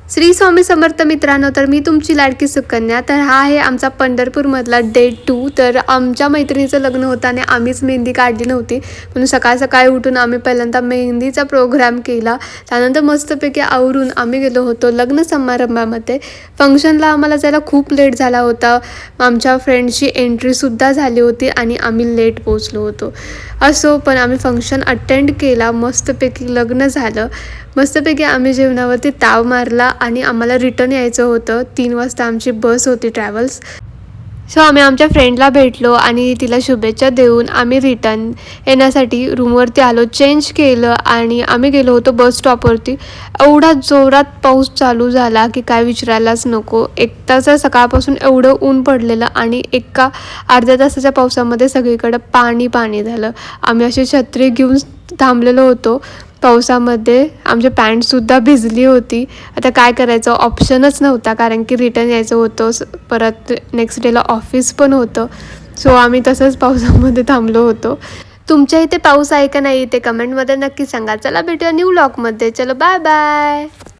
श्री स्वामी समर्थ मित्रांनो, तर मी तुमची लाडकी सुकन्या. तर हा आहे आमचा पंढरपूरमधला डे 2. तर आमच्या मैत्रिणीचं लग्न होतं आणि आम्हीच मेहंदी काढली नव्हती, म्हणून सकाळ सकाळी उठून आम्ही पहिल्यांदा मेहंदीचा प्रोग्राम केला. त्यानंतर मस्तपैकी आवरून आम्ही गेलो होतो लग्न समारंभामध्ये. फंक्शनला आम्हाला जायला खूप लेट झाला होता. आमच्या फ्रेंडची एंट्रीसुद्धा झाली होती आणि आम्ही लेट पोचलो होतो. असो, पण आम्ही फंक्शन अटेंड केला, मस्तपैकी लग्न झालं. मस्तपैकी आम्ही जेवणावरती ताव मारला आणि आम्हाला रिटर्न यायचं होतं. 3 वाजता आमची बस होती ट्रॅव्हल्स. सो आम्ही आमच्या फ्रेंडला भेटलो आणि तिला शुभेच्छा देऊन आम्ही रिटर्न येण्यासाठी रूमवरती आलो. चेंज केलं आणि आम्ही गेलो होतो बस स्टॉपवरती. एवढा जोरात पाऊस चालू झाला की काय विचारायलाच नको. 1 तास सकाळपासून एवढं ऊन पडलेलं आणि एका अर्ध्या तासाच्या पावसामध्ये सगळीकडं पाणी पाणी झालं. आम्ही अशी छत्री घेऊन थांबलेलो होतो पावसामध्ये. आमची पॅन्टसुद्धा भिजली होती. आता काय करायचं, ऑप्शनच नव्हता, कारण की रिटर्न यायचं होतं. परत नेक्स्ट डेला ऑफिस पण होतं. सो आम्ही तसंच पावसामध्ये थांबलो होतो. तुमच्या इथे पाऊस आहे का नाही ते कमेंटमध्ये नक्की सांगा. चला भेटूया न्यू व्लॉगमध्ये. चलो बाय बाय.